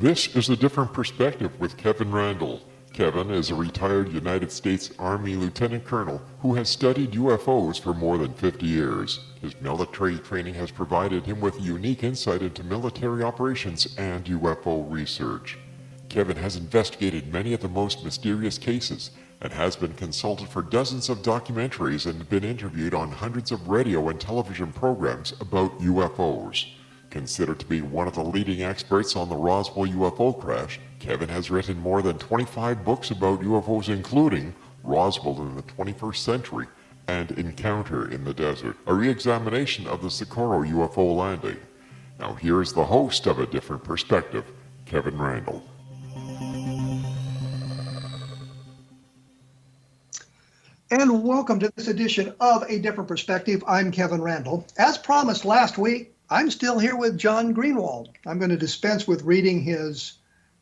This is A Different Perspective with Kevin Randle. Kevin is a retired United States Army Lieutenant Colonel who has studied UFOs for more than 50 years. His military training has provided him with unique insight into military operations and UFO research. Kevin has investigated many of the most mysterious cases and has been consulted for dozens of documentaries and been interviewed on hundreds of radio and television programs about UFOs. Considered to be one of the leading experts on the Roswell UFO crash, Kevin has written more than 25 books about UFOs, including Roswell in the 21st Century and Encounter in the Desert, a re-examination of the Socorro UFO landing. Now here's the host of A Different Perspective, Kevin Randle. And welcome to this edition of A Different Perspective. I'm Kevin Randle. As promised last week, I'm still here with John Greenwald. I'm going to dispense with reading his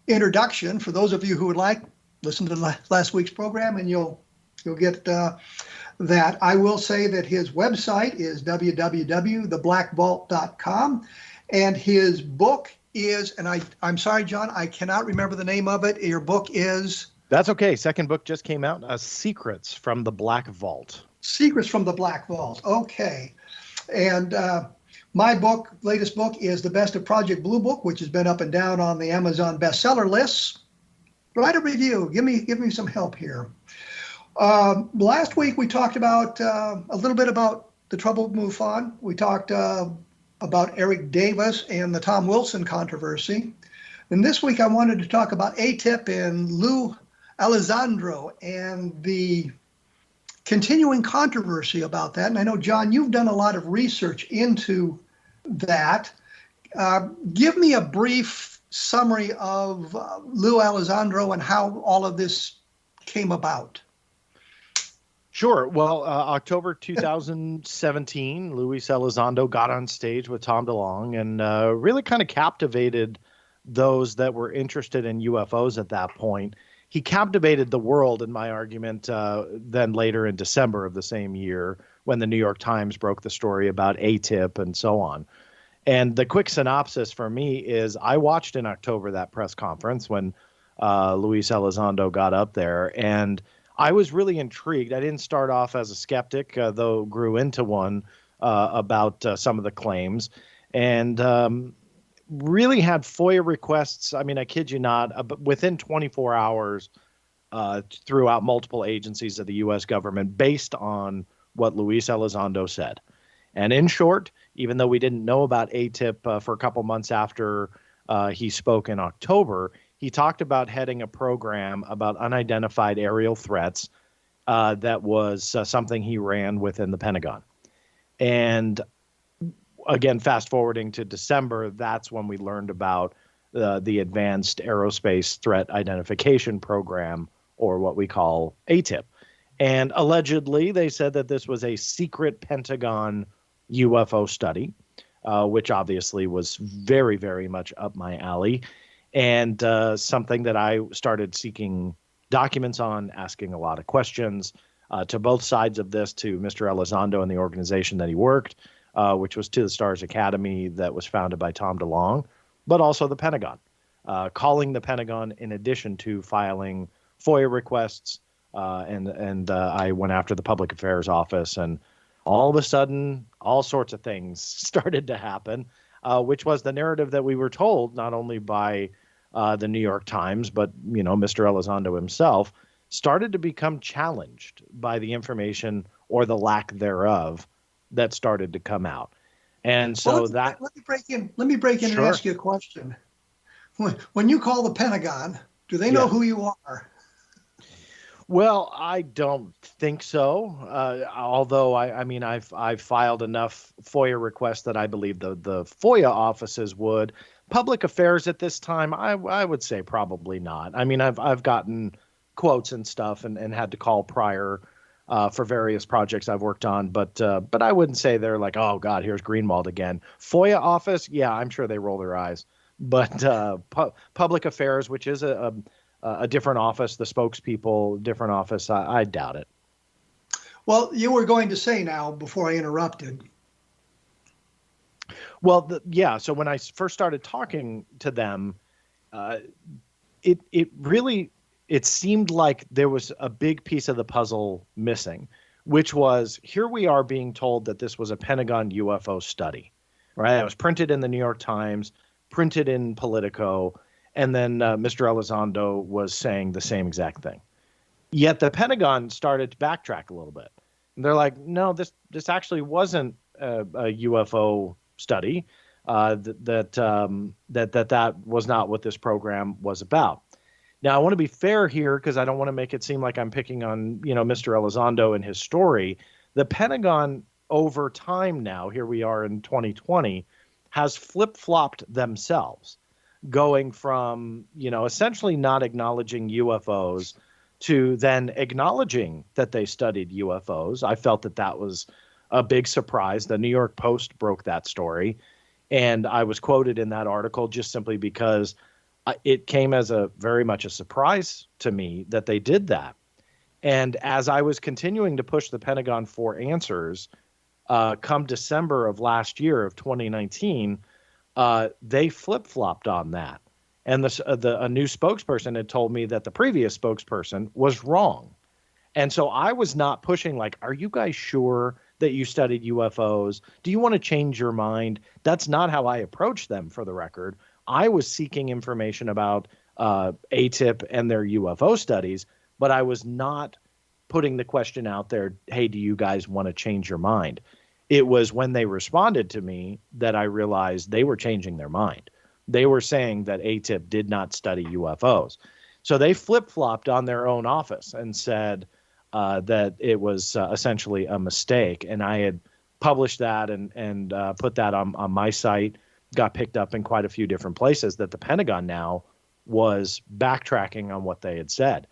introduction. For those of you who would like, listen to last week's program and you'll get that. I will say that his website is www.theblackvault.com, and his book is, and I'm sorry, John, I cannot remember the name of it. Your book is? That's okay. Second book just came out, Secrets from the Black Vault. Secrets from the Black Vault. Okay. And my book, latest book, is The Best of Project Blue Book, which has been up and down on the Amazon bestseller lists. Write a review. Give me some help here. Last week we talked about a little bit about the trouble with MUFON. We talked about Eric Davis and the Tom Wilson controversy. And this week I wanted to talk about AATIP and Lou Elizondo and the continuing controversy about that. And I know, John, you've done a lot of research into that. Give me a brief summary of Lou Elizondo and how all of this came about. Sure. Well, October 2017, Luis Elizondo got on stage with Tom DeLonge and really kind of captivated those that were interested in UFOs at that point. He captivated the world, in my argument, then later in December of the same year when the New York Times broke the story about AATIP and so on. And the quick synopsis for me is I watched in October that press conference when Luis Elizondo got up there, and I was really intrigued. I didn't start off as a skeptic, though grew into one about some of the claims, and really had FOIA requests. I mean, I kid you not, within 24 hours throughout multiple agencies of the U.S. government based on what Luis Elizondo said. And in short, even though we didn't know about AATIP for a couple months after he spoke in October, he talked about heading a program about unidentified aerial threats that was something he ran within the Pentagon. And again, fast forwarding to December, that's when we learned about the Advanced Aerospace Threat Identification Program, or what we call AATIP. And allegedly, they said that this was a secret Pentagon UFO study, which obviously was very, very much up my alley, and something that I started seeking documents on, asking a lot of questions to both sides of this, to Mr. Elizondo and the organization that he worked, which was To the Stars Academy, that was founded by Tom DeLonge, but also the Pentagon, calling the Pentagon in addition to filing FOIA requests. And I went after the Public Affairs Office, and all of a sudden, all sorts of things started to happen, which was the narrative that we were told, not only by the New York Times, but, Mr. Elizondo himself, started to become challenged by the information or the lack thereof that started to come out. And so let me break in Sure. And ask you a question. When you call the Pentagon, do they know who you are? Well, I don't think so. Although I've filed enough FOIA requests that I believe the FOIA offices would. Public affairs at this time, I would say probably not. I mean, I've gotten quotes and stuff and had to call prior for various projects I've worked on, but I wouldn't say they're like, oh God, here's Greenwald again. FOIA office, yeah, I'm sure they roll their eyes, but public affairs, which is a different office, the spokespeople, different office, I doubt it. Well, you were going to say now before I interrupted. Well, so when I first started talking to them, uh, it really, it seemed like there was a big piece of the puzzle missing, which was, here we are being told that this was a Pentagon UFO study, right? It was printed in the New York Times, printed in Politico, and then Mr. Elizondo was saying the same exact thing. Yet the Pentagon started to backtrack a little bit. And they're like, no, this actually wasn't a UFO study. That was not what this program was about. Now, I want to be fair here because I don't want to make it seem like I'm picking on, Mr. Elizondo and his story. The Pentagon, over time now, here we are in 2020, has flip-flopped themselves, going from, essentially not acknowledging UFOs to then acknowledging that they studied UFOs. I felt that was a big surprise. The New York Post broke that story, and I was quoted in that article just simply because it came as very much a surprise to me that they did that. And as I was continuing to push the Pentagon for answers, come December of last year of 2019, they flip-flopped on that. And a new spokesperson had told me that the previous spokesperson was wrong. And so I was not pushing like, are you guys sure that you studied UFOs? Do you want to change your mind? That's not how I approached them, for the record. I was seeking information about AATIP and their UFO studies, but I was not putting the question out there, hey, do you guys want to change your mind? It was when they responded to me that I realized they were changing their mind. They were saying that AATIP did not study UFOs. So they flip-flopped on their own office and said that it was essentially a mistake. And I had published that and put that on my site, got picked up in quite a few different places, that the Pentagon now was backtracking on what they had said.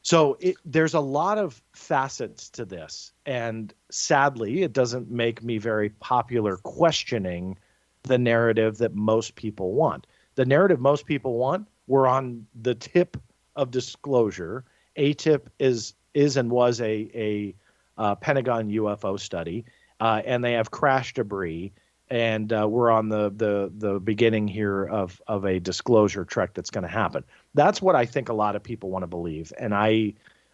So there's a lot of facets to this. And sadly, it doesn't make me very popular questioning the narrative that most people want. The narrative most people want, we're on the tip of disclosure. AATIP is and was a Pentagon UFO study, and they have crash debris. And we're on the beginning here of a disclosure trek that's going to happen. That's what I think a lot of people want to believe, and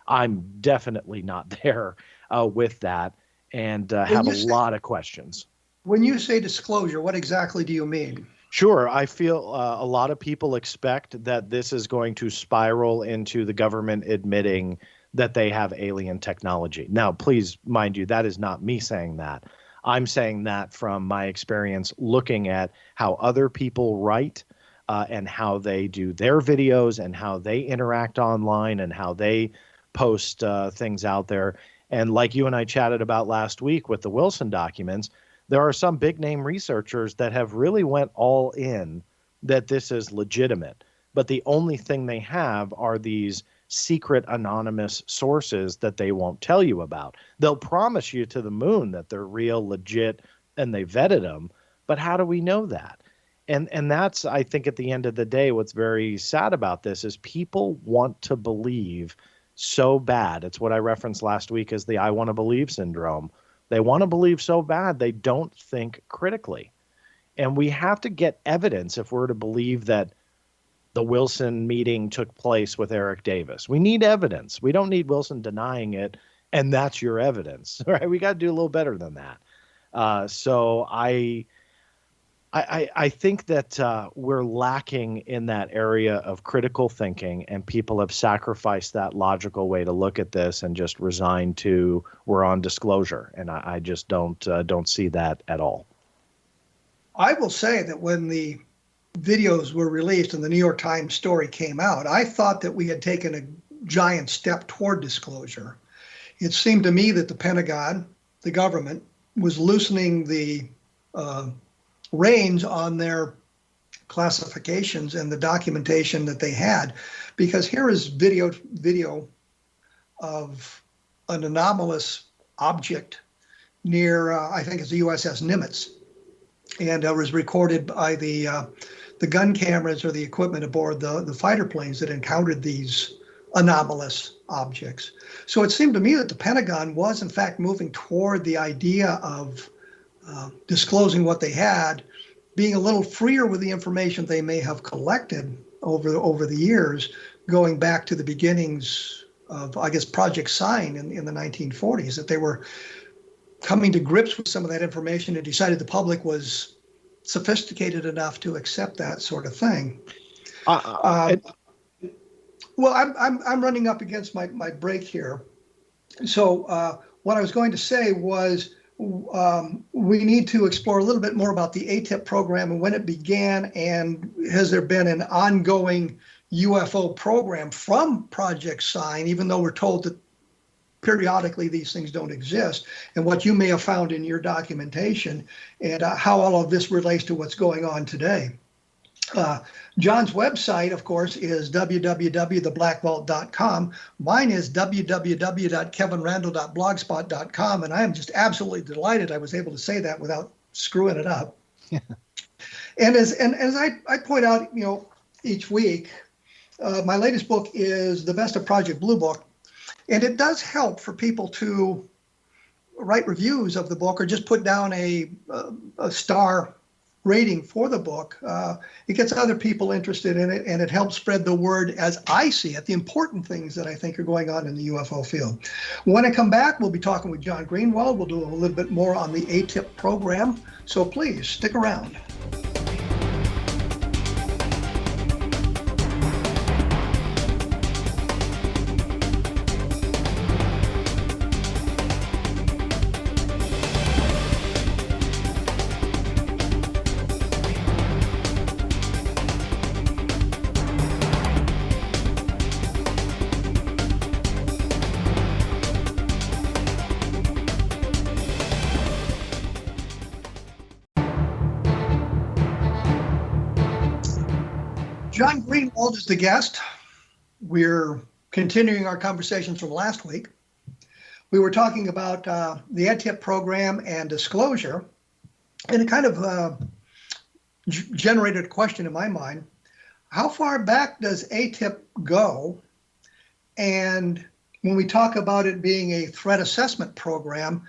I'm definitely not there with that, and have a lot of questions. When you say disclosure, what exactly do you mean? Sure. I feel a lot of people expect that this is going to spiral into the government admitting that they have alien technology. Now, please, mind you, that is not me saying that. I'm saying that from my experience looking at how other people write and how they do their videos and how they interact online and how they post things out there. And like you and I chatted about last week with the Wilson documents, there are some big name researchers that have really went all in that this is legitimate. But the only thing they have are these secret anonymous sources that they won't tell you about. They'll promise you to the moon that they're real, legit, and they vetted them. But how do we know that? And that's, I think, at the end of the day, what's very sad about this is people want to believe so bad. It's what I referenced last week as the I want to believe syndrome. They want to believe so bad, they don't think critically. And we have to get evidence if we're to believe that the Wilson meeting took place with Eric Davis. We need evidence. We don't need Wilson denying it, and that's your evidence, right? We got to do a little better than that. So I think that we're lacking in that area of critical thinking, and people have sacrificed that logical way to look at this and just resigned to we're on disclosure, and I just don't see that at all. I will say that when the videos were released and the New York Times story came out, I thought that we had taken a giant step toward disclosure. It seemed to me that the Pentagon, the government, was loosening the reins on their classifications and the documentation that they had, because here is video of an anomalous object near, I think it's the USS Nimitz, and was recorded by the gun cameras or the equipment aboard the fighter planes that encountered these anomalous objects. So it seemed to me that the Pentagon was in fact moving toward the idea of disclosing what they had, being a little freer with the information they may have collected, over the years, going back to the beginnings of, I guess, Project Sign in the 1940s, that they were coming to grips with some of that information and decided the public was sophisticated enough to accept that sort of thing. Well, I'm running up against my break here. So what I was going to say was we need to explore a little bit more about the AATIP program and when it began, and has there been an ongoing UFO program from Project Sign, even though we're told that periodically these things don't exist, and what you may have found in your documentation, and how all of this relates to what's going on today. John's website, of course, is www.theblackvault.com. Mine is www.kevinrandle.blogspot.com, and I am just absolutely delighted I was able to say that without screwing it up. And as I point out, each week, my latest book is The Best of Project Blue Book, and it does help for people to write reviews of the book or just put down a star rating for the book. It gets other people interested in it, and it helps spread the word, as I see it, the important things that I think are going on in the UFO field. When I come back, we'll be talking with John Greenwald. We'll do a little bit more on the AATIP program, so please stick around. John Greenwald is the guest. We're continuing our conversations from last week. We were talking about the AATIP program and disclosure, and it kind of generated a question in my mind. How far back does AATIP go? And when we talk about it being a threat assessment program,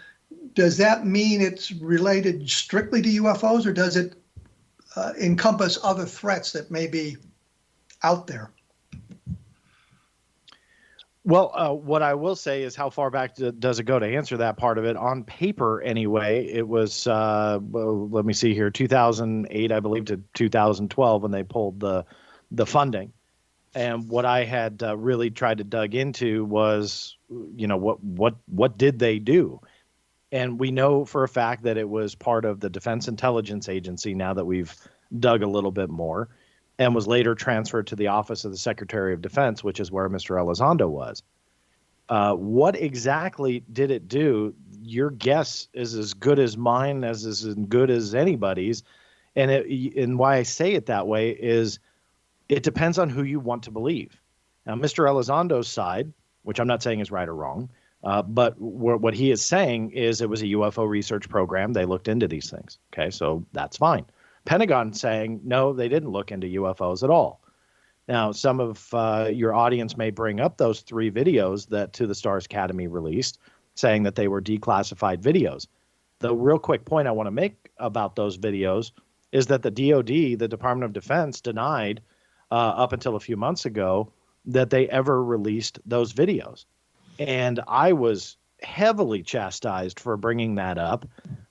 does that mean it's related strictly to UFOs, or does it encompass other threats that may be out there? Well, what I will say is, how far back does it go? To answer that part of it, on paper anyway, it was, let me see here, 2008, I believe, to 2012 when they pulled the funding. And what I had really tried to dig into was, what did they do? And we know for a fact that it was part of the Defense Intelligence Agency, now that we've dug a little bit more, and was later transferred to the Office of the Secretary of Defense, which is where Mr. Elizondo was. What exactly did it do? Your guess is as good as mine, as good as anybody's. And why I say it that way is it depends on who you want to believe. Now, Mr. Elizondo's side, which I'm not saying is right or wrong, but what he is saying is it was a UFO research program. They looked into these things. Okay, so that's fine. Pentagon saying, no, they didn't look into UFOs at all. Now, some of your audience may bring up those 3 videos that To the Stars Academy released, saying that they were declassified videos. The real quick point I want to make about those videos is that the DoD, the Department of Defense, denied up until a few months ago that they ever released those videos. And I was heavily chastised for bringing that up.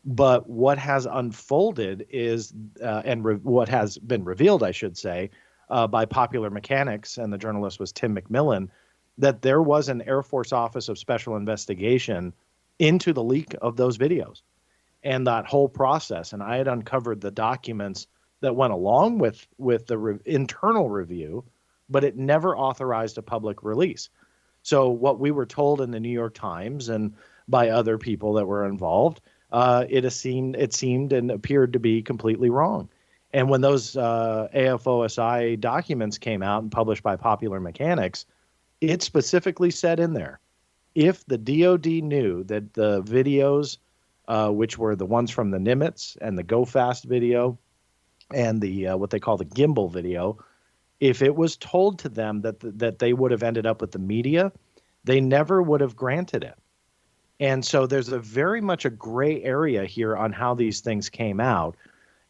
But what has unfolded is, what has been revealed, I should say, by Popular Mechanics, and the journalist was Tim McMillan, that there was an Air Force Office of Special Investigation into the leak of those videos and that whole process. And I had uncovered the documents that went along with the internal review, but it never authorized a public release. So what we were told in the New York Times and by other people that were involved, it seemed and appeared to be completely wrong. And when those AFOSI documents came out and published by Popular Mechanics, it specifically said in there, if the DoD knew that the videos, which were the ones from the Nimitz and the Go Fast video and the what they call the gimbal video, if it was told to them that they would have ended up with the media, they never would have granted it. And so there's very much a gray area here on how these things came out.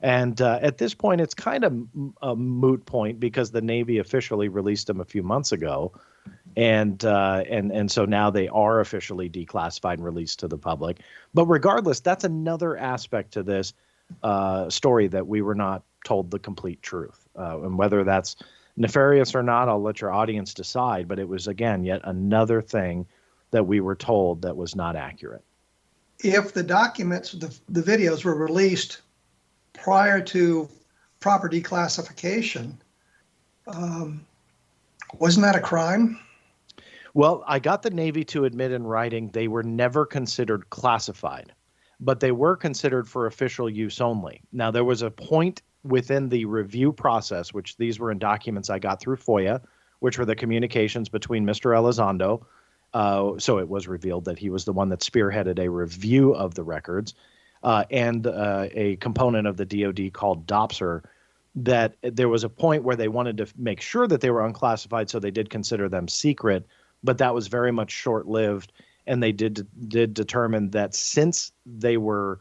And at this point, it's kind of a moot point because the Navy officially released them a few months ago. And so now they are officially declassified and released to the public. But regardless, that's another aspect to this story that we were not told the complete truth. And whether that's nefarious or not, I'll let your audience decide. But it was, again, yet another thing that we were told that was not accurate. If the documents, the videos were released prior to proper declassification, wasn't that a crime? Well, I got the Navy to admit in writing they were never considered classified, but they were considered for official use only. Now, there was a point within the review process, which these were in documents I got through FOIA, which were the communications between Mr. Elizondo. So it was revealed that he was the one that spearheaded a review of the records and a component of the DoD called DOPSR, that there was a point where they wanted to make sure that they were unclassified, so they did consider them secret, but that was very much short-lived, and they did determine that since they were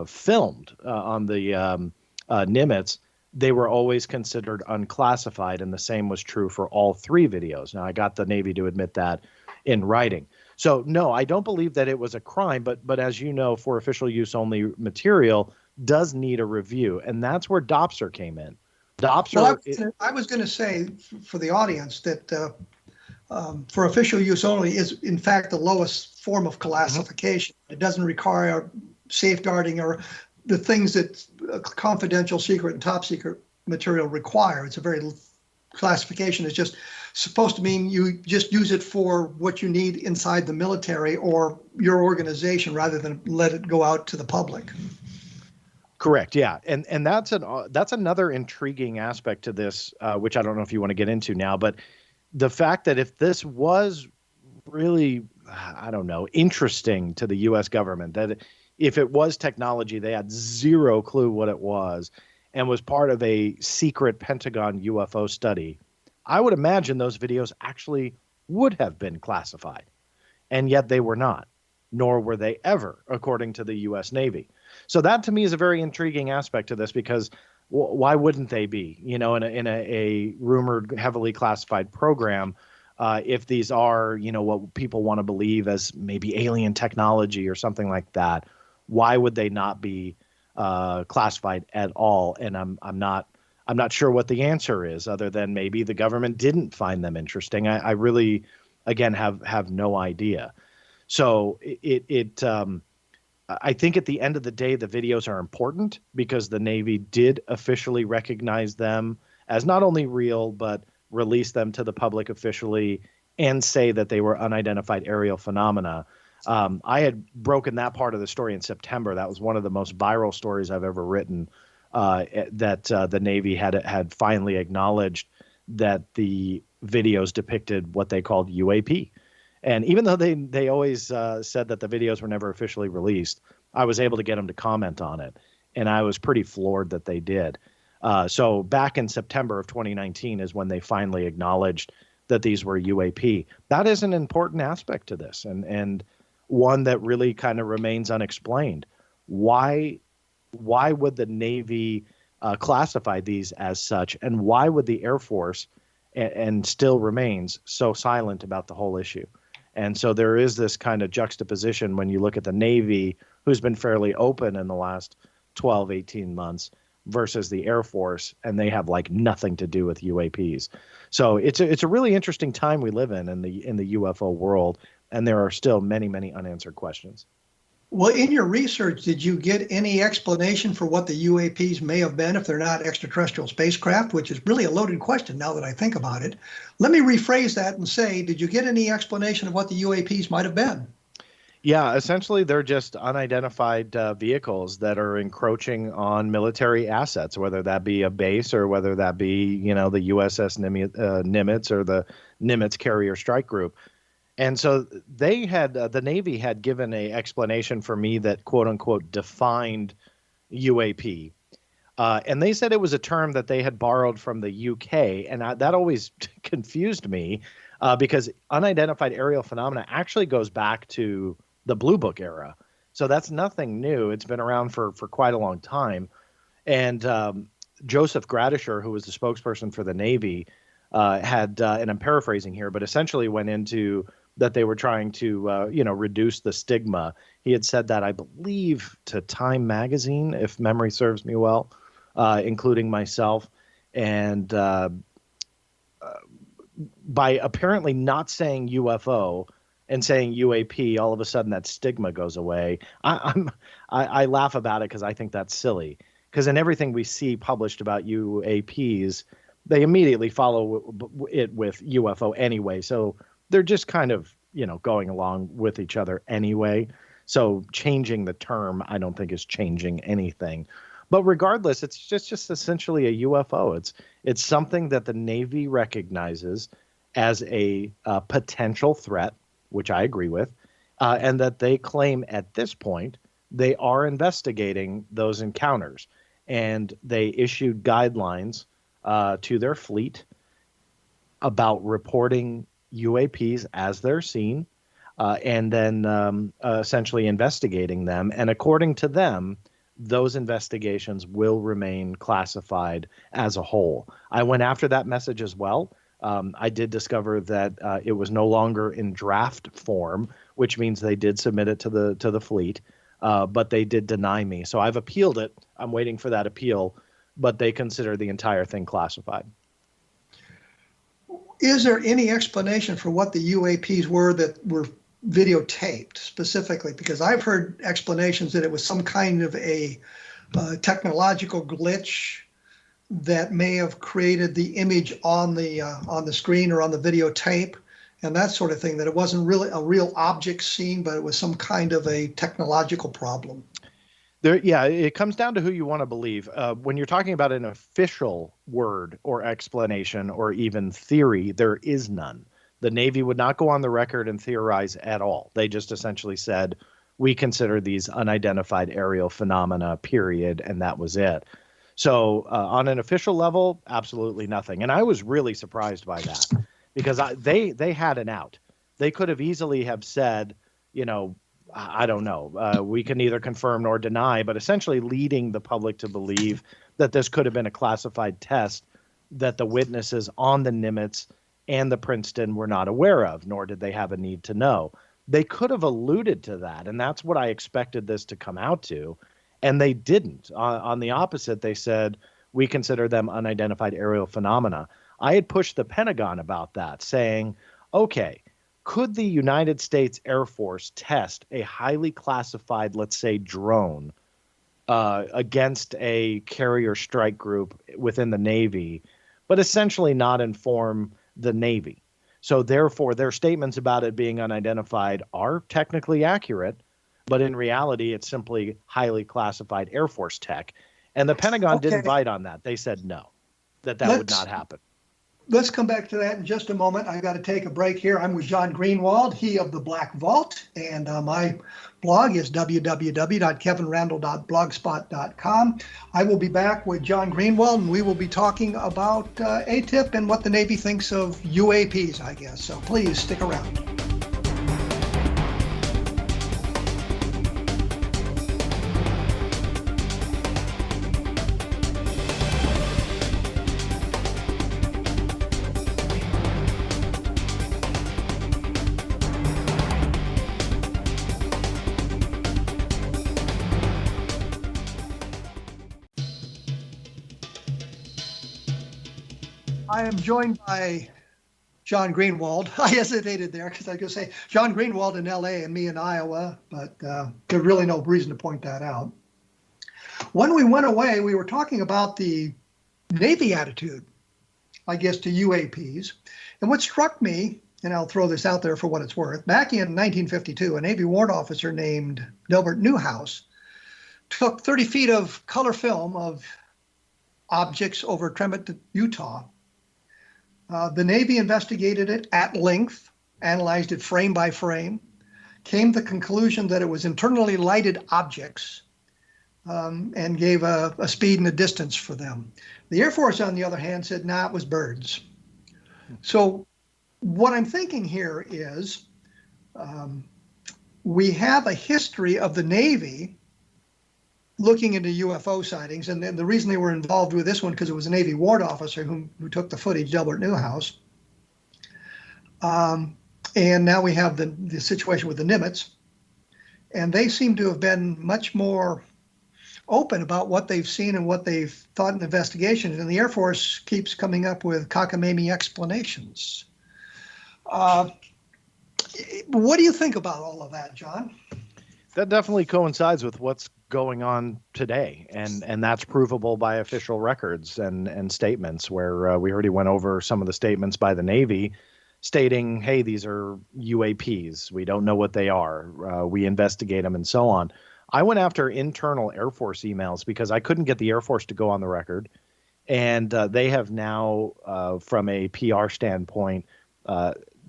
filmed on the Nimitz, they were always considered unclassified, and the same was true for all three videos. Now, I got the Navy to admit that in writing. So, no, I don't believe that it was a crime, but as you know, for official use only material does need a review, and that's where DOPSR came in. DOPSR. Well, I was going to say for the audience that for official use only is, in fact, the lowest form of classification. It doesn't require safeguarding or the things that confidential, secret, and top secret material require. It's a very classification is just supposed to mean you just use it for what you need inside the military or your organization rather than let it go out to the public. Correct. Yeah. And that's another intriguing aspect to this, which I don't know if you want to get into now, but the fact that if this was really, I don't know, interesting to the U.S. government, that if it was technology, they had zero clue what it was and was part of a secret Pentagon UFO study, I would imagine those videos actually would have been classified. And yet they were not, nor were they ever, according to the U.S. Navy. So that to me is a very intriguing aspect to this because why wouldn't they be, in a rumored heavily classified program, if these are, what people want to believe as maybe alien technology or something like that, why would they not be classified at all? And I'm not sure what the answer is, other than maybe the government didn't find them interesting. I really, again, have no idea. So I think at the end of the day, the videos are important because the Navy did officially recognize them as not only real, but release them to the public officially and say that they were unidentified aerial phenomena. I had broken that part of the story in September. That was one of the most viral stories I've ever written, that the Navy had finally acknowledged that the videos depicted what they called UAP. And even though they always said that the videos were never officially released, I was able to get them to comment on it. And I was pretty floored that they did. So back in September of 2019 is when they finally acknowledged that these were UAP. That is an important aspect to this, and one that really kind of remains unexplained. Why would the Navy classify these as such? And why would the Air Force, and still remains, so silent about the whole issue? And so there is this kind of juxtaposition when you look at the Navy, who's been fairly open in the last 12, 18 months, versus the Air Force, and they have like nothing to do with UAPs. So it's a really interesting time we live in the UFO world, and there are still many, many unanswered questions. Well, in your research, did you get any explanation for what the UAPs may have been if they're not extraterrestrial spacecraft, which is really a loaded question now that I think about it? Let me rephrase that and say, did you get any explanation of what the UAPs might have been? Yeah, essentially they're just unidentified vehicles that are encroaching on military assets, whether that be a base or whether that be, the USS Nimitz or the Nimitz Carrier Strike Group. And so they had, the Navy had given an explanation for me that quote unquote defined UAP. And they said it was a term that they had borrowed from the UK. And that always confused me because unidentified aerial phenomena actually goes back to the Blue Book era. So that's nothing new. It's been around for quite a long time. And Joseph Gradisher, who was the spokesperson for the Navy, had, and I'm paraphrasing here, but essentially went into that they were trying to, reduce the stigma. He had said that, I believe, to Time Magazine, if memory serves me well, including myself. And by apparently not saying UFO and saying UAP, all of a sudden that stigma goes away. I laugh about it because I think that's silly. Because in everything we see published about UAPs, they immediately follow it with UFO anyway. So they're just kind of, going along with each other anyway. So changing the term, I don't think is changing anything. But regardless, it's just essentially a UFO. It's something that the Navy recognizes as a potential threat, which I agree with, and that they claim at this point they are investigating those encounters. And they issued guidelines to their fleet about reporting UAPs as they're seen, and then essentially investigating them. And according to them, those investigations will remain classified as a whole. I went after that message as well. I did discover that it was no longer in draft form, which means they did submit it to the fleet, but they did deny me. So I've appealed it. I'm waiting for that appeal, but they consider the entire thing classified. Is there any explanation for what the UAPs were that were videotaped specifically? Because I've heard explanations that it was some kind of a technological glitch that may have created the image on the screen or on the videotape and that sort of thing, that it wasn't really a real object seen, but it was some kind of a technological problem. It comes down to who you want to believe. When you're talking about an official word or explanation or even theory, there is none. The Navy would not go on the record and theorize at all. They just essentially said, we consider these unidentified aerial phenomena, period, and that was it. So on an official level, absolutely nothing. And I was really surprised by that because they had an out. They could have easily have said, I don't know, we can neither confirm nor deny, but essentially leading the public to believe that this could have been a classified test that the witnesses on the Nimitz and the Princeton were not aware of, nor did they have a need to know. They could have alluded to that, and that's what I expected this to come out to, and they didn't. On the opposite, they said, we consider them unidentified aerial phenomena. I had pushed the Pentagon about that, saying, okay, could the United States Air Force test a highly classified, let's say, drone against a carrier strike group within the Navy, but essentially not inform the Navy? So therefore, their statements about it being unidentified are technically accurate, but in reality, it's simply highly classified Air Force tech. And the Pentagon didn't bite on that. They said no, that would not happen. Let's come back to that in just a moment. I got to take a break here. I'm with John Greenwald, he of the Black Vault, and my blog is www.kevinrandle.blogspot.com. I will be back with John Greenwald, and we will be talking about AATIP and what the Navy thinks of UAPs, I guess. So please stick around. I am joined by John Greenwald. I hesitated there because I was going to say John Greenwald in LA and me in Iowa, but there's really no reason to point that out. When we went away, we were talking about the Navy attitude, I guess, to UAPs. And what struck me, and I'll throw this out there for what it's worth, back in 1952, a Navy warrant officer named Delbert Newhouse took 30 feet of color film of objects over Tremont, Utah. The Navy investigated it at length, analyzed it frame by frame, came to the conclusion that it was internally lighted objects, and gave a speed and a distance for them. The Air Force, on the other hand, said, nah, it was birds. So what I'm thinking here is we have a history of the Navy looking into UFO sightings, and the reason they were involved with this one because it was a Navy warrant officer who took the footage, Delbert Newhouse. And now we have the situation with the Nimitz, and they seem to have been much more open about what they've seen and what they've thought in investigations, and the Air Force keeps coming up with cockamamie explanations. What do you think about all of that, John? That definitely coincides with what's going on today, and that's provable by official records and statements where we already went over some of the statements by the Navy stating, hey, these are UAPs. We don't know what they are. We investigate them and so on. I went after internal Air Force emails because I couldn't get the Air Force to go on the record. And they have now, from a PR standpoint,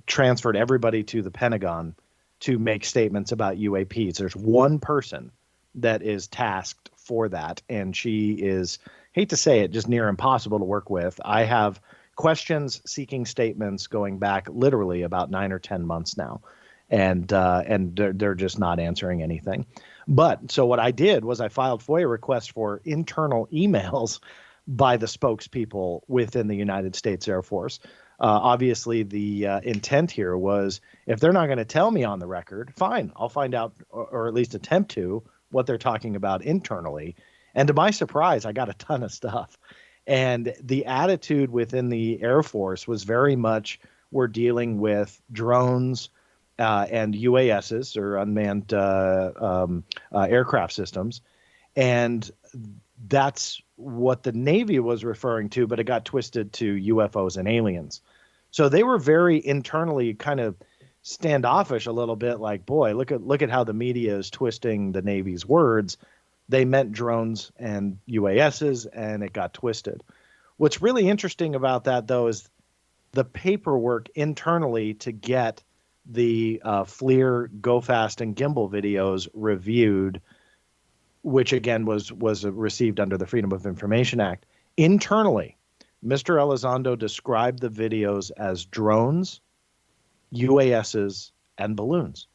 transferred everybody to the Pentagon to make statements about UAPs. There's one person that is tasked for that, and she is, hate to say it, just near impossible to work with. I have questions seeking statements going back literally about 9 or 10 months now, and they're just not answering anything. But so what I did was I filed FOIA requests for internal emails by the spokespeople within the United States Air Force. Obviously, the intent here was if they're not going to tell me on the record, fine, I'll find out or at least attempt to what they're talking about internally. And to my surprise, I got a ton of stuff. And the attitude within the Air Force was very much we're dealing with drones and UASs or unmanned aircraft systems. And that's what the Navy was referring to, but it got twisted to UFOs and aliens. So they were very internally kind of standoffish a little bit, like, boy, look at how the media is twisting the Navy's words. They meant drones and UASs, and it got twisted. What's really interesting about that, though, is the paperwork internally to get the FLIR, Go Fast, and Gimbal videos reviewed, which again was received under the Freedom of Information Act. Internally, Mr. Elizondo described the videos as drones, UASs, and balloons.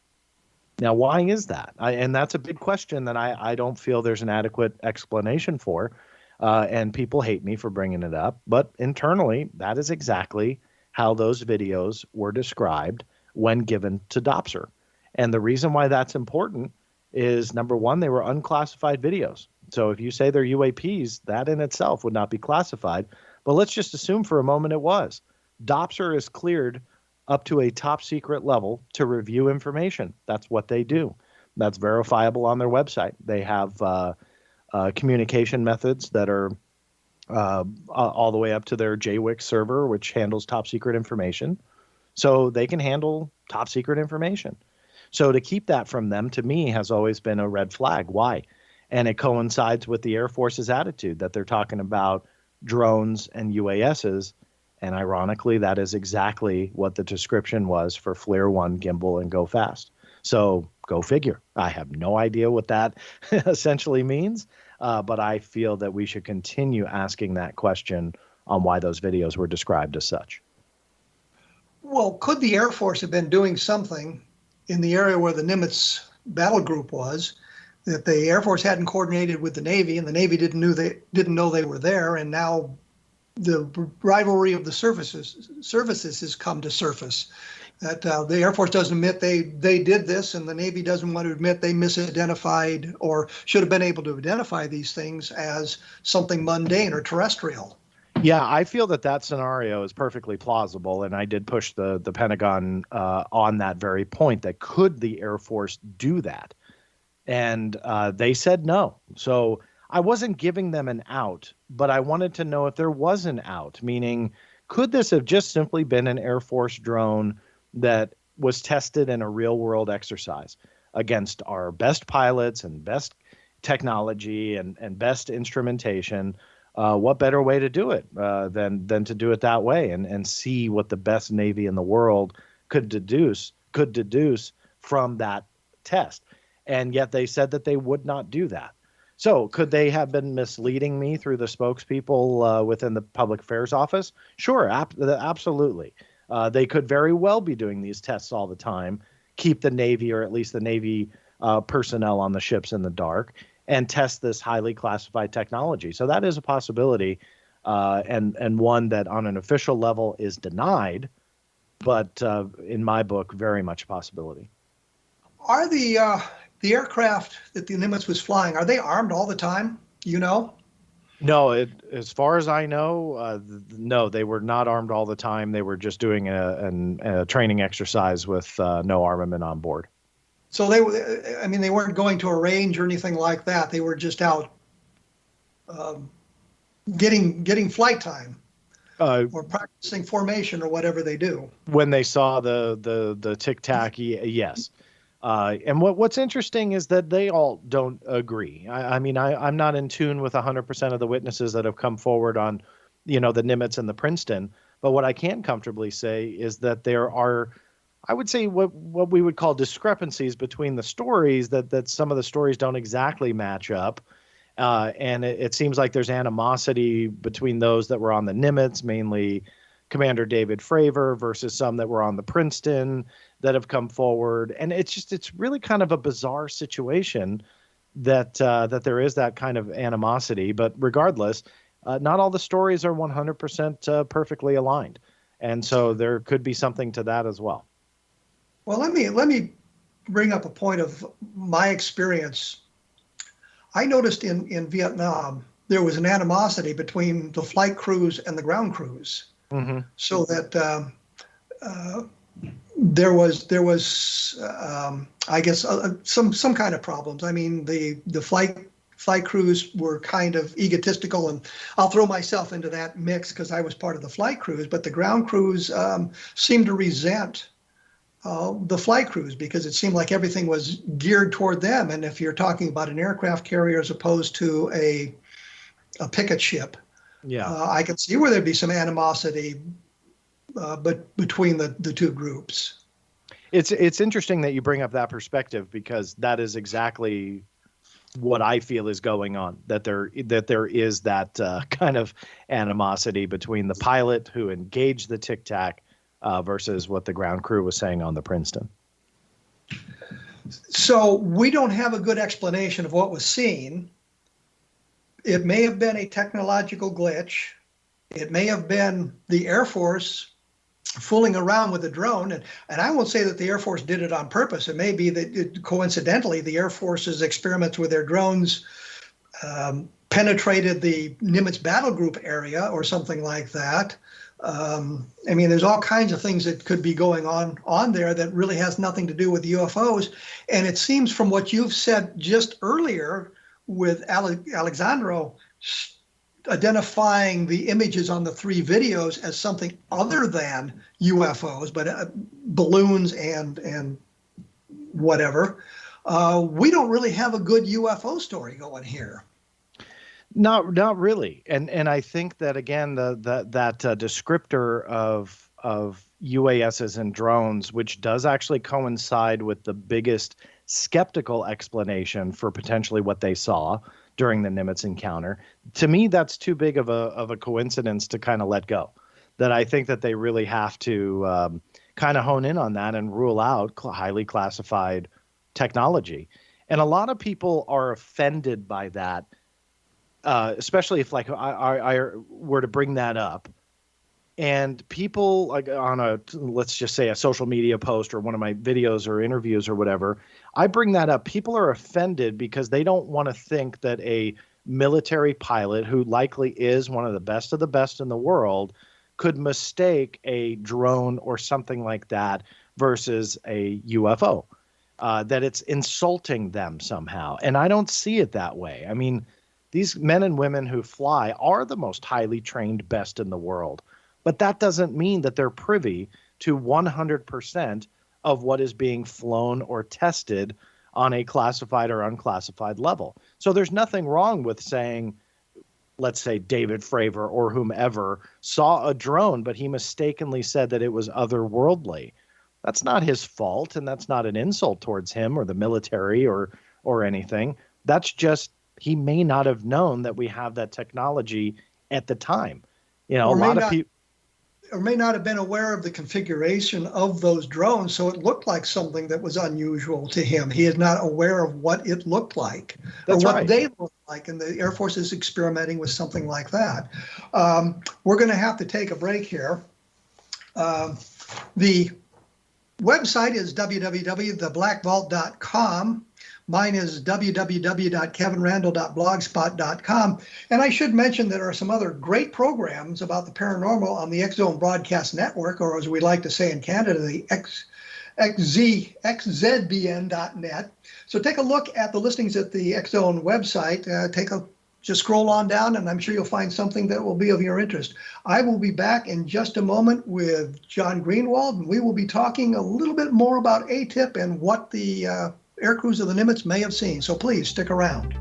Now, why is that? And that's a big question that I don't feel there's an adequate explanation for. And people hate me for bringing it up. But internally, that is exactly how those videos were described when given to DOPSR. And the reason why that's important is, number one, they were unclassified videos. So if you say they're UAPs, that in itself would not be classified. But let's just assume for a moment it was. DOPSR is cleared up to a top secret level to review information. That's what they do. That's verifiable on their website. They have communication methods that are all the way up to their JWIC server, which handles top secret information. So they can handle top secret information. So to keep that from them, to me, has always been a red flag. Why? And it coincides with the Air Force's attitude that they're talking about drones and UASs. And ironically, that is exactly what the description was for FLIR 1, Gimbal, and Go Fast. So go figure. I have no idea what that essentially means, but I feel that we should continue asking that question on why those videos were described as such. Well, could the Air Force have been doing something in the area where the Nimitz battle group was that the Air Force hadn't coordinated with the Navy, and the Navy didn't know they were there, and now the rivalry of the services has come to surface? That the Air Force doesn't admit they did this, and the Navy doesn't want to admit they misidentified or should have been able to identify these things as something mundane or terrestrial. Yeah, I feel that scenario is perfectly plausible, and I did push the Pentagon on that very point, that could the Air Force do that? And they said no. So I wasn't giving them an out, but I wanted to know if there was an out, meaning could this have just simply been an Air Force drone that was tested in a real-world exercise against our best pilots and best technology and best instrumentation? What better way to do it than to do it that way and see what the best Navy in the world could deduce from that test? And yet they said that they would not do that. So could they have been misleading me through the spokespeople within the Public Affairs Office? Sure, absolutely. They could very well be doing these tests all the time, keep the Navy, or at least the Navy personnel on the ships, in the dark. and test this highly classified technology. So that is a possibility, and one that on an official level is denied, but in my book, very much a possibility. Are the aircraft that the Nimitz was flying, are they armed all the time? You know? No, as far as I know, no, they were not armed all the time. They were just doing a training exercise with no armament on board. So I mean, they weren't going to a range or anything like that. They were just out getting flight time or practicing formation or whatever they do. When they saw the tic tac, yes. And what's interesting is that they all don't agree. I mean, I'm not in tune with 100% of the witnesses that have come forward on, the Nimitz and the Princeton. But what I can comfortably say is that there are, I would say, what we would call discrepancies between the stories, that some of the stories don't exactly match up. And it seems like there's animosity between those that were on the Nimitz, mainly Commander David Fravor, versus some that were on the Princeton that have come forward. And it's really kind of a bizarre situation that there is that kind of animosity. But regardless, not all the stories are 100% perfectly aligned. And so there could be something to that as well. Well, let me bring up a point of my experience. I noticed in Vietnam, there was an animosity between the flight crews and the ground crews. Mm-hmm. So that there was I guess some kind of problems. I mean, the flight crews were kind of egotistical, and I'll throw myself into that mix because I was part of the flight crews. But the ground crews seemed to resent the flight crews because it seemed like everything was geared toward them. And if you're talking about an aircraft carrier as opposed to a picket ship, I could see where there'd be some animosity, but between the two groups. It's interesting that you bring up that perspective, because that is exactly what I feel is going on. That there is that kind of animosity between the pilot who engaged the tic tac versus what the ground crew was saying on the Princeton. So we don't have a good explanation of what was seen. It may have been a technological glitch. It may have been the Air Force fooling around with a drone. And I won't say that the Air Force did it on purpose. It may be that coincidentally, the Air Force's experiments with their drones penetrated the Nimitz battle group area or something like that. I mean, there's all kinds of things that could be going on there that really has nothing to do with UFOs. And it seems from what you've said just earlier with Alexandro identifying the images on the 3 videos as something other than UFOs, but balloons and whatever, we don't really have a good UFO story going here. Not really. And I think that, again, that descriptor of UASs and drones, which does actually coincide with the biggest skeptical explanation for potentially what they saw during the Nimitz encounter, to me, that's too big of a coincidence to kind of let go. That I think that they really have to kind of hone in on that and rule out highly classified technology. And a lot of people are offended by that. Especially if, like, I were to bring that up, and people, like, on let's just say a social media post or one of my videos or interviews or whatever, I bring that up. People are offended because they don't want to think that a military pilot, who likely is one of the best in the world, could mistake a drone or something like that versus a UFO, that it's insulting them somehow. And I don't see it that way. I mean, these men and women who fly are the most highly trained, best in the world. But that doesn't mean that they're privy to 100% of what is being flown or tested on a classified or unclassified level. So there's nothing wrong with saying, let's say David Fravor or whomever saw a drone, but he mistakenly said that it was otherworldly. That's not his fault, and that's not an insult towards him or the military or anything. That's just, he may not have known that we have that technology at the time. You know, a lot of people. or may not have been aware of the configuration of those drones, so it looked like something that was unusual to him. He is not aware of what it looked like or That's what right. they looked like, and the Air Force is experimenting with something like that. We're going to have to take a break here. The website is www.theblackvault.com. Mine is www.kevinrandle.blogspot.com. And I should mention there are some other great programs about the paranormal on the X-Zone Broadcast Network, or as we like to say in Canada, the xzbn.net. So take a look at the listings at the X-Zone website. Just scroll on down, and I'm sure you'll find something that will be of your interest. I will be back in just a moment with John Greenwald, and we will be talking a little bit more about AATIP and what the air crews of the Nimitz may have seen. So please stick around.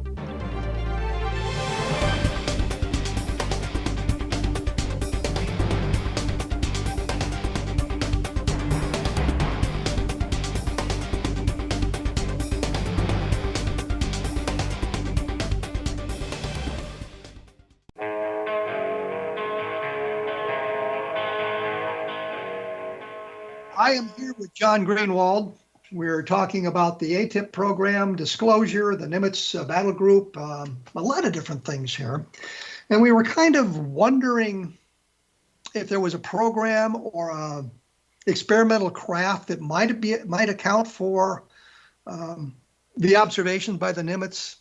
I am here with John Greenwald. We're talking about the AATIP program, disclosure, the Nimitz battle group, a lot of different things here. And we were kind of wondering if there was a program or a experimental craft that might account for the observations by the Nimitz.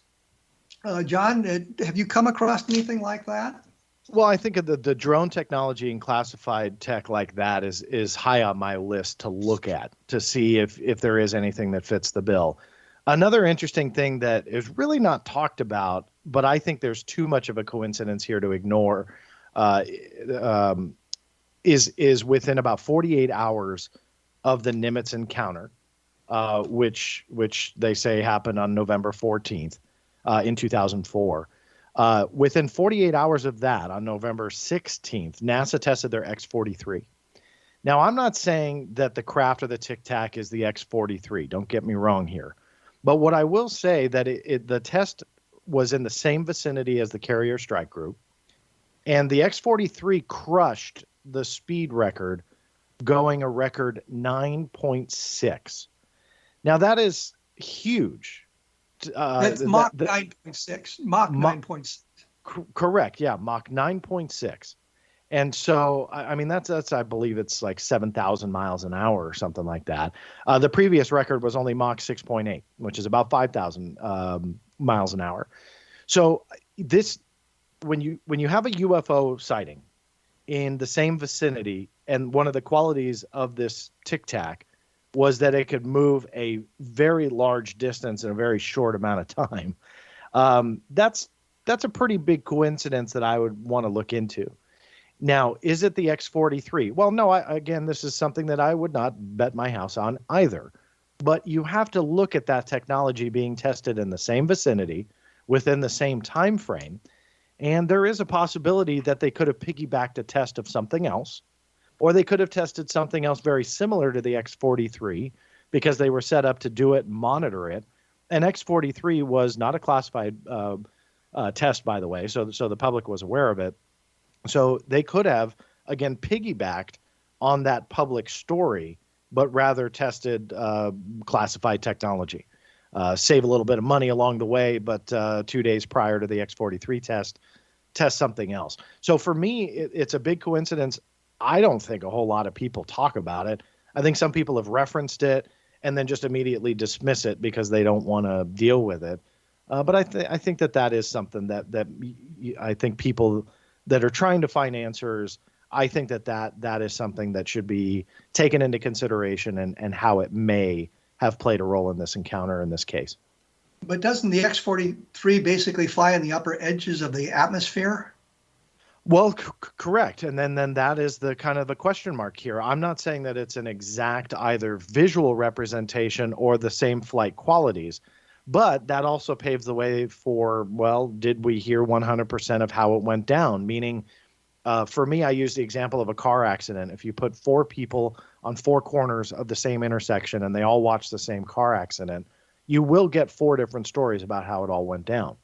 John, have you come across anything like that? Well, I think of the drone technology and classified tech like that is high on my list to look at to see if there is anything that fits the bill. Another interesting thing that is really not talked about, but I think there's too much of a coincidence here to ignore, is within about 48 hours of the Nimitz encounter, which they say happened on November 14th in 2004. Within 48 hours of that, on November 16th, NASA tested their X-43. Now, I'm not saying that the craft or the Tic Tac is the X-43. Don't get me wrong here. But what I will say that the test was in the same vicinity as the Carrier Strike Group, and the X-43 crushed the speed record, going a record 9.6. Now, that is huge. That's Mach 9.6. Mach 9.6. Correct. Yeah, Mach 9.6. And so, I mean, that's I believe it's like 7,000 miles an hour or something like that. The previous record was only Mach 6.8, which is about 5,000 miles an hour. So this, when you have a UFO sighting in the same vicinity, and one of the qualities of this Tic Tac was that it could move a very large distance in a very short amount of time. That's a pretty big coincidence that I would want to look into. Now, is it the X-43? Well, no, again, this is something that I would not bet my house on either. But you have to look at that technology being tested in the same vicinity within the same time frame. And there is a possibility that they could have piggybacked a test of something else, or they could have tested something else very similar to the X-43 because they were set up to do it and monitor it. And X-43 was not a classified test, by the way, so the public was aware of it. So they could have, again, piggybacked on that public story, but rather tested classified technology. Save a little bit of money along the way, but 2 days prior to the X-43 test something else. So for me, it's a big coincidence. I don't think a whole lot of people talk about it. I think some people have referenced it and then just immediately dismiss it because they don't want to deal with it. But I think that is something that I think people that are trying to find answers, I think that is something that should be taken into consideration and how it may have played a role in this encounter in this case. But doesn't the X-43 basically fly in the upper edges of the atmosphere? Well, correct. And then that is the kind of a question mark here. I'm not saying that it's an exact either visual representation or the same flight qualities, but that also paves the way for, well, did we hear 100% of how it went down? Meaning, for me, I use the example of a car accident. If you put 4 people on 4 corners of the same intersection and they all watch the same car accident, you will get 4 different stories about how it all went down.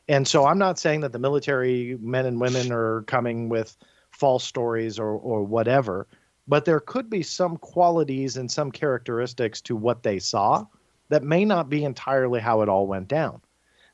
And so I'm not saying that the military men and women are coming with false stories or whatever, but there could be some qualities and some characteristics to what they saw that may not be entirely how it all went down.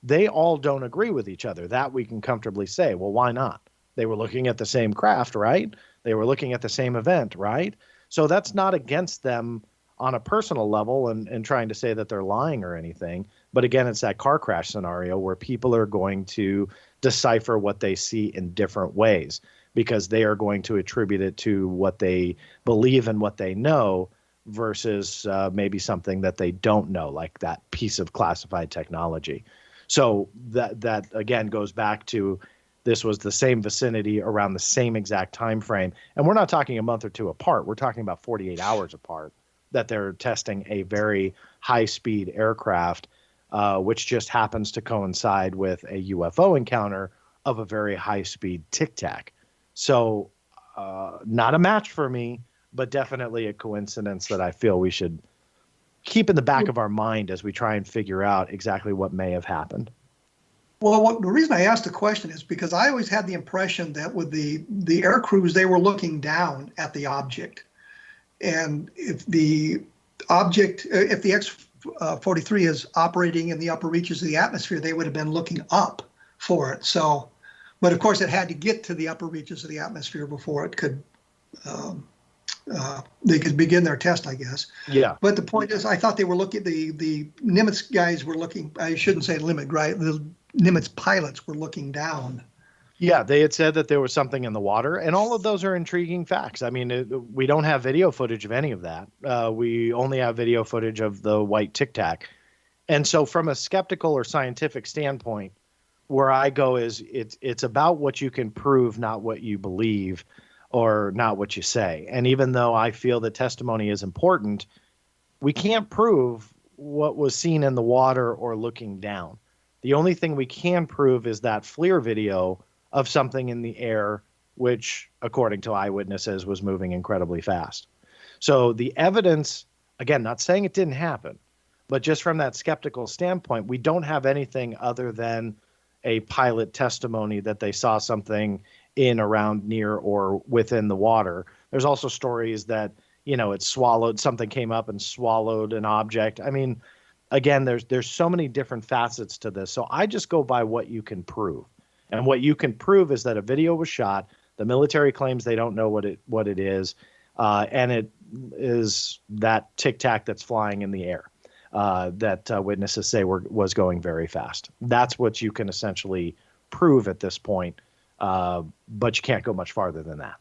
They all don't agree with each other. That we can comfortably say. Well, why not? They were looking at the same craft, right? They were looking at the same event, right? So that's not against them on a personal level and trying to say that they're lying or anything. But again, it's that car crash scenario where people are going to decipher what they see in different ways because they are going to attribute it to what they believe and what they know versus maybe something that they don't know, like that piece of classified technology. So that again goes back to this was the same vicinity around the same exact time frame. And we're not talking a month or two apart. We're talking about 48 hours apart that they're testing a very high-speed aircraft, which just happens to coincide with a UFO encounter of a very high-speed tic-tac. So not a match for me, but definitely a coincidence that I feel we should keep in the back of our mind as we try and figure out exactly what may have happened. Well, the reason I asked the question is because I always had the impression that with the air crews, they were looking down at the object. And if the object, if the X-43 is operating in the upper reaches of the atmosphere, they would have been looking up for it. So, but of course, it had to get to the upper reaches of the atmosphere before it could, they could begin their test, I guess. Yeah. But the point is, I thought they were looking, the Nimitz guys were looking, I shouldn't say limit, right? The Nimitz pilots were looking down. Yeah, they had said that there was something in the water, and all of those are intriguing facts. I mean, we don't have video footage of any of that. We only have video footage of the white Tic Tac. And so from a skeptical or scientific standpoint, where I go is it's about what you can prove, not what you believe or not what you say. And even though I feel that testimony is important, we can't prove what was seen in the water or looking down. The only thing we can prove is that FLIR video of something in the air, which, according to eyewitnesses, was moving incredibly fast. So the evidence, again, not saying it didn't happen, but just from that skeptical standpoint, we don't have anything other than a pilot testimony that they saw something in, around, near, or within the water. There's also stories that, it swallowed, something came up and swallowed an object. I mean, again, there's so many different facets to this. So I just go by what you can prove. And what you can prove is that a video was shot. The military claims they don't know what it is, and it is that Tic Tac that's flying in the air that witnesses say was going very fast. That's what you can essentially prove at this point, but you can't go much farther than that.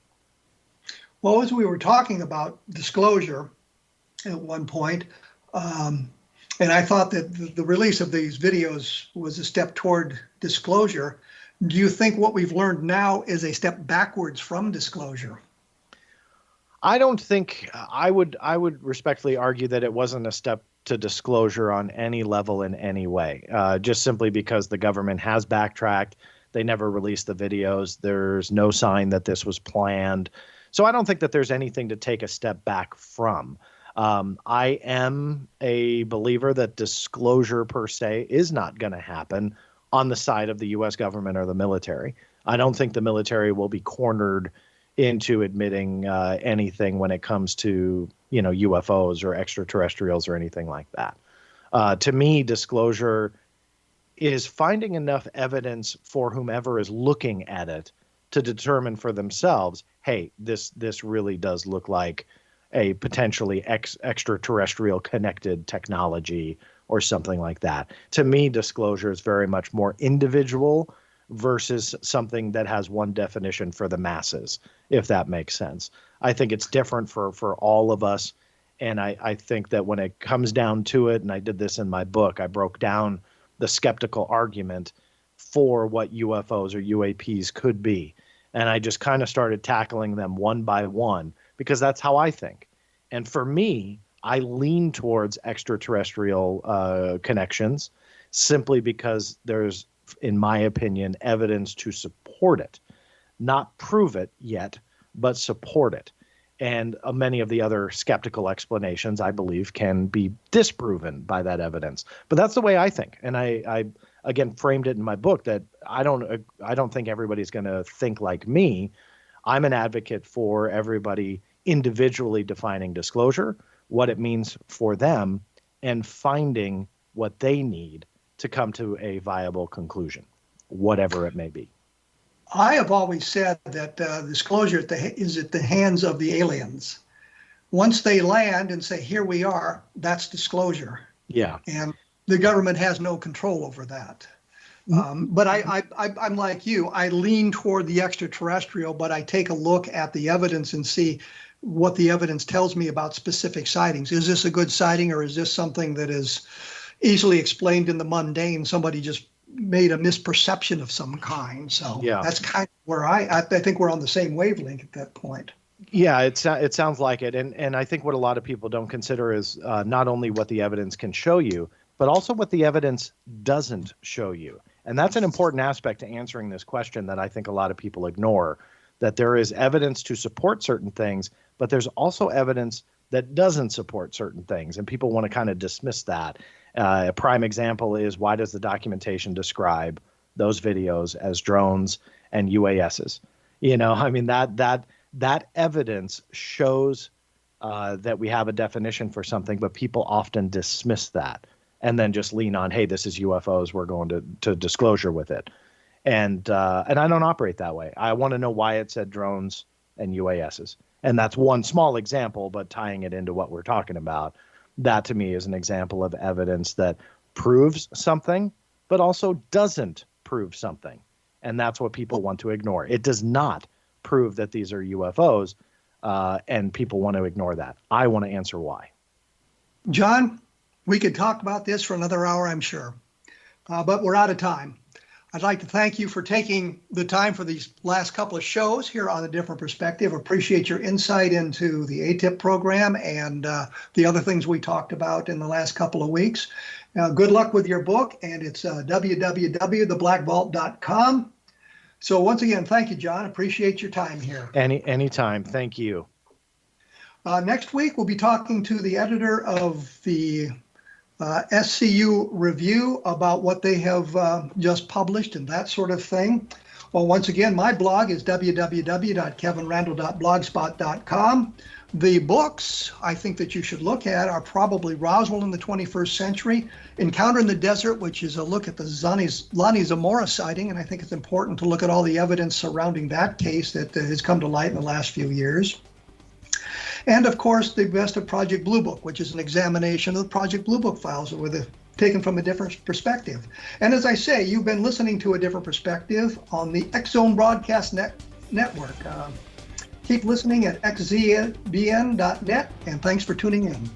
Well, as we were talking about disclosure at one point, and I thought that the release of these videos was a step toward disclosure. Do you think what we've learned now is a step backwards from disclosure? I don't think I would respectfully argue that it wasn't a step to disclosure on any level in any way, just simply because the government has backtracked. They never released the videos. There's no sign that this was planned. So I don't think that there's anything to take a step back from. I am a believer that disclosure per se is not going to happen on the side of the U.S. government or the military. I don't think the military will be cornered into admitting anything when it comes to, UFOs or extraterrestrials or anything like that. To me, disclosure is finding enough evidence for whomever is looking at it to determine for themselves, hey, this really does look like a potentially extraterrestrial connected technology or something like that. To me, disclosure is very much more individual versus something that has one definition for the masses, if that makes sense. I think it's different for all of us. And I think that when it comes down to it, and I did this in my book, I broke down the skeptical argument for what UFOs or UAPs could be. And I just kind of started tackling them one by one because that's how I think. And for me, I lean towards extraterrestrial connections simply because there's, in my opinion, evidence to support it. Not prove it yet, but support it. And many of the other skeptical explanations, I believe, can be disproven by that evidence. But that's the way I think. And I again, framed it in my book that I don't think everybody's going to think like me. I'm an advocate for everybody individually defining disclosure, what it means for them, and finding what they need to come to a viable conclusion, whatever it may be. I have always said that disclosure is at the hands of the aliens. Once they land and say, here we are, that's disclosure. Yeah. And the government has no control over that. But I'm like you. I lean toward the extraterrestrial, but I take a look at the evidence and see what the evidence tells me about specific sightings. Is this a good sighting, or is this something that is easily explained in the mundane? Somebody just made a misperception of some kind. So yeah, that's kind of where I think we're on the same wavelength at that point. Yeah, it sounds like it. And I think what a lot of people don't consider is not only what the evidence can show you, but also what the evidence doesn't show you. And that's an important aspect to answering this question that I think a lot of people ignore, that there is evidence to support certain things, but there's also evidence that doesn't support certain things. And people want to kind of dismiss that. A prime example is, why does the documentation describe those videos as drones and UASs? You know, I mean, that evidence shows that we have a definition for something, but people often dismiss that and then just lean on, hey, this is UFOs, we're going to disclosure with it. And I don't operate that way. I want to know why it said drones and UASs. And that's one small example, but tying it into what we're talking about, that to me is an example of evidence that proves something, but also doesn't prove something. And that's what people want to ignore. It does not prove that these are UFOs, and people want to ignore that. I want to answer why. John, we could talk about this for another hour, I'm sure, but we're out of time. I'd like to thank you for taking the time for these last couple of shows here on A Different Perspective. Appreciate your insight into the AATIP program and the other things we talked about in the last couple of weeks. Good luck with your book, and it's www.theblackvault.com. So once again, thank you, John. Appreciate your time here. Anytime. Thank you. Next week, we'll be talking to the editor of the SCU Review about what they have just published and that sort of thing. Well, once again, my blog is www.kevinrandle.blogspot.com. The books I think that you should look at are probably Roswell in the 21st Century, Encounter in the Desert, which is a look at the Lonnie Zamora sighting, and I think it's important to look at all the evidence surrounding that case that has come to light in the last few years. And of course, the Best of Project Blue Book, which is an examination of the Project Blue Book files taken from a different perspective. And as I say, you've been listening to A Different Perspective on the X-Zone Broadcast Network. Keep listening at xzbn.net, and thanks for tuning in.